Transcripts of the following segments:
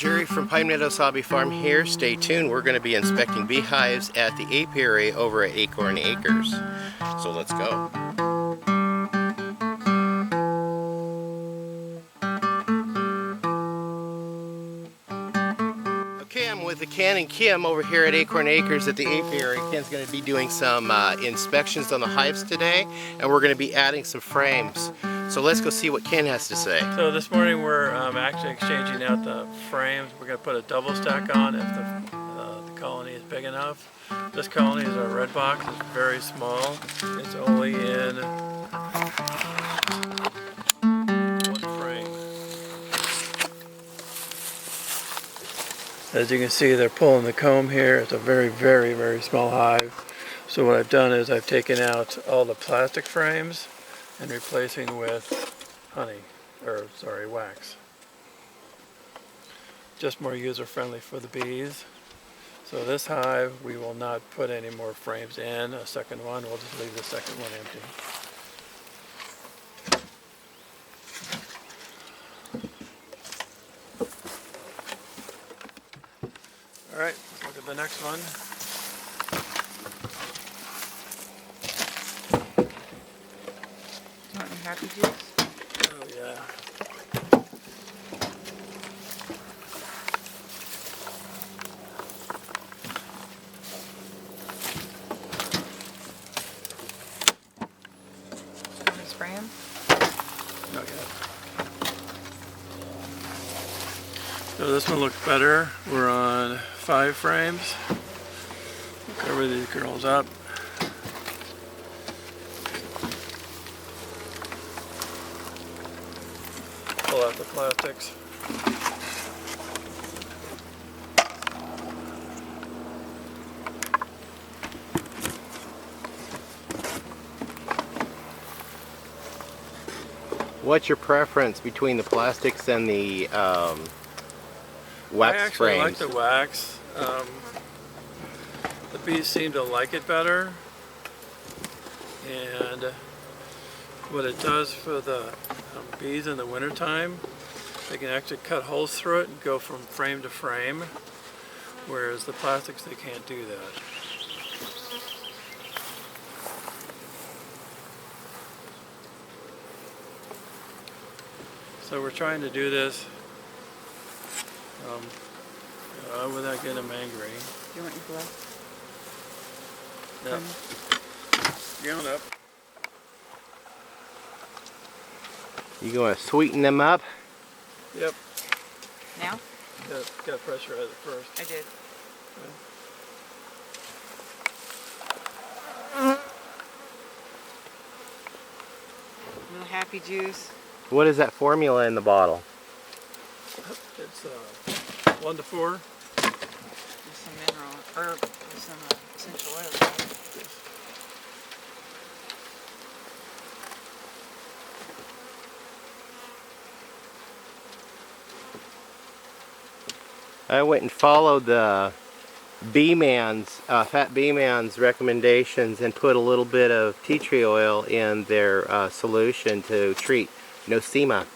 Jerry from Pine Meadows Hobby Farm here. Stay tuned. We're going to be inspecting beehives at the apiary over at Acorn Acres. So let's go. Okay, I'm with Ken and Kim over here at Acorn Acres at the apiary. Ken's going to be doing some inspections on the hives today, and we're going to be adding some frames. So let's go see what Ken has to say. So this morning we're actually exchanging out the frames. We're going to put a double stack on if the colony is big enough. This colony is our red box. It's very small. It's only in one frame. As you can see, they're pulling the comb here. It's a very, very, very small hive. So what I've done is I've taken out all the plastic frames and replacing with wax. Just more user-friendly for the bees. So this hive, we will not put any more frames in. A second one, we'll just leave the second one empty. All right, let's look at the next one. Want your happy juice? Oh yeah. Want to spray them? Not yet. So this one looks better. We're on 5 frames. Cover these girls up. Pull out the plastics. What's your preference between the plastics and the wax I actually frames? like the wax. The bees seem to like it better, and what it does for the bees in the wintertime, they can actually cut holes through it and go from frame to frame, whereas the plastics, they can't do that. So we're trying to do this without getting them angry. Do you want your glove? Yep. Going up. You going to sweeten them up? Yep. Now? Got pressure at it first. I did. A little happy juice. What is that formula in the bottle? It's 1 to 4. With some mineral, or with some essential oils. Right? I went and followed the Fat Bee Man's recommendations and put a little bit of tea tree oil in their solution to treat nosema.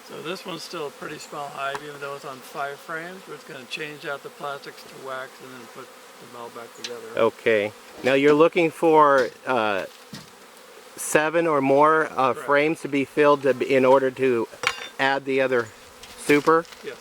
So this one's still a pretty small hive, even though it's on 5 frames. We're just going to change out the plastics to wax and then put them all back together. Okay. Now you're looking for 7 or more frames to be filled in order to add the other super? Yes.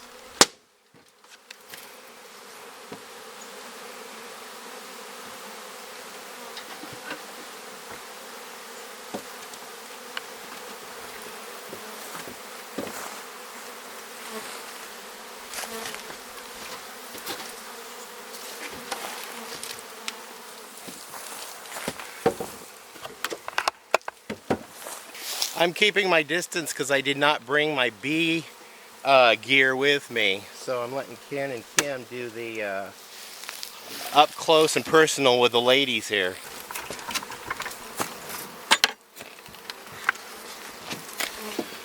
I'm keeping my distance because I did not bring my bee gear with me. So I'm letting Ken and Kim do the up close and personal with the ladies here.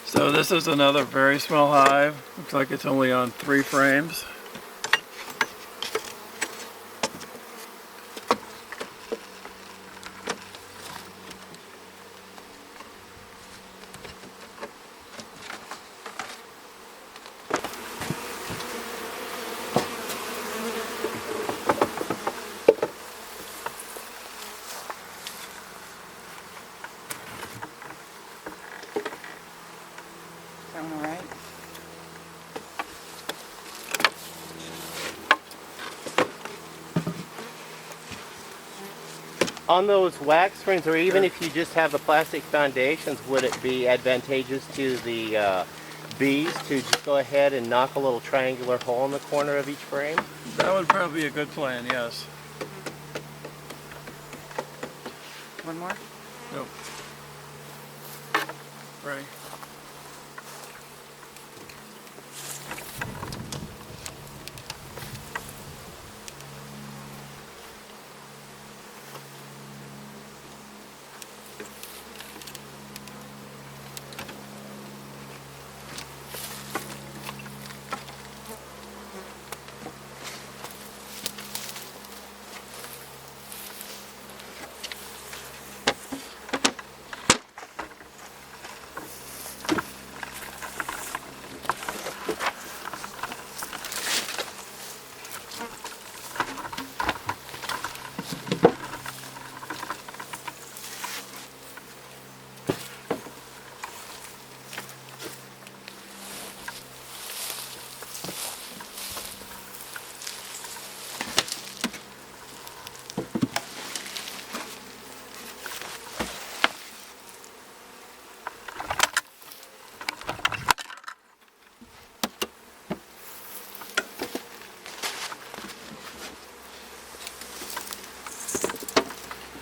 So this is another very small hive. Looks like it's only on 3 frames. On those wax springs, or even if you just have the plastic foundations, would it be advantageous to the bees to just go ahead and knock a little triangular hole in the corner of each frame? That would probably be a good plan, yes. One more? Nope. Right.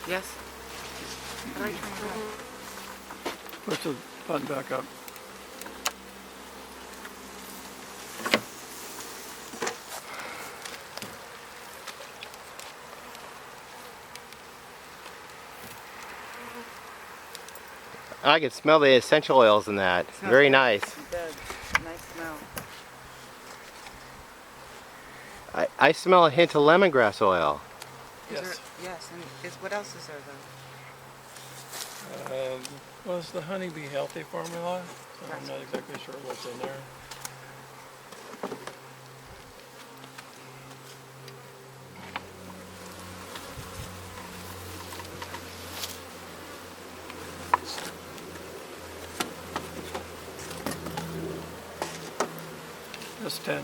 Yes. How do I turn it on? Push the button back up. I can smell the essential oils in that. Very nice. It does. Nice smell. I smell a hint of lemongrass oil. Yes. Yes, and what else is there though? Was the honeybee healthy formula? So I'm not exactly sure what's in there. Just 10.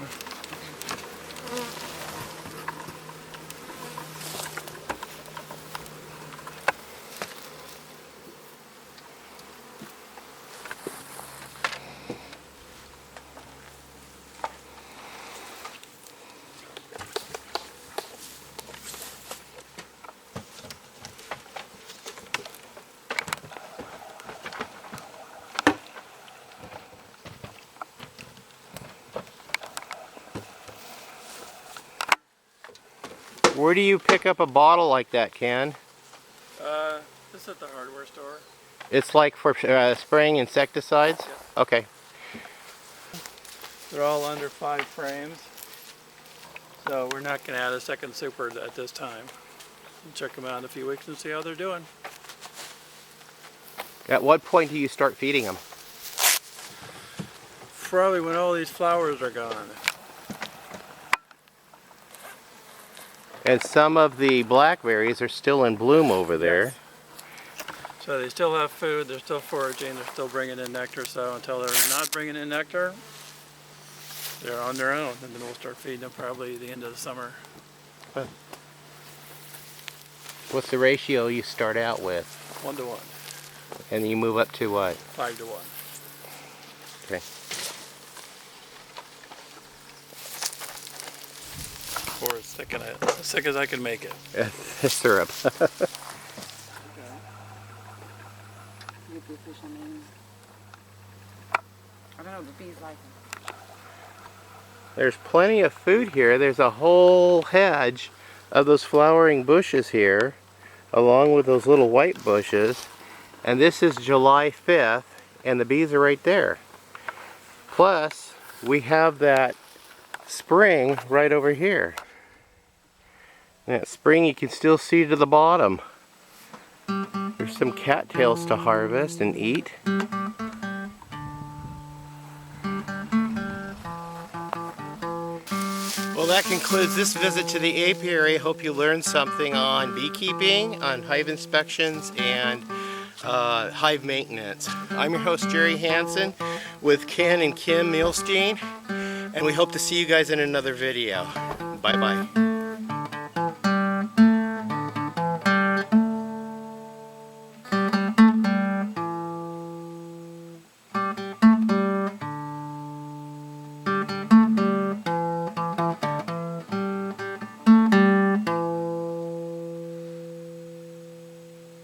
Where do you pick up a bottle like that, Ken? This is at the hardware store. It's like for spraying insecticides? Yes. Okay. They're all under 5 frames. So we're not going to add a second super at this time. We'll check them out in a few weeks and see how they're doing. At what point do you start feeding them? Probably when all these flowers are gone. And some of the blackberries are still in bloom over there. So they still have food, they're still foraging, they're still bringing in nectar. So until they're not bringing in nectar, they're on their own. And then we'll start feeding them probably the end of the summer. What's the ratio you start out with? 1 to 1. And you move up to what? 5 to 1. Okay. Or as thick as I can make it. Syrup. I don't know, the bees like them. There's plenty of food here. There's a whole hedge of those flowering bushes here, along with those little white bushes. And this is July 5th, and the bees are right there. Plus, we have that spring right over here. And that spring you can still see to the bottom. There's some cattails to harvest and eat. Well, that concludes this visit to the apiary. Hope you learned something on beekeeping, on hive inspections, and hive maintenance. I'm your host, Jerry Hansen, with Ken and Kim Milstein, and we hope to see you guys in another video. Bye-bye.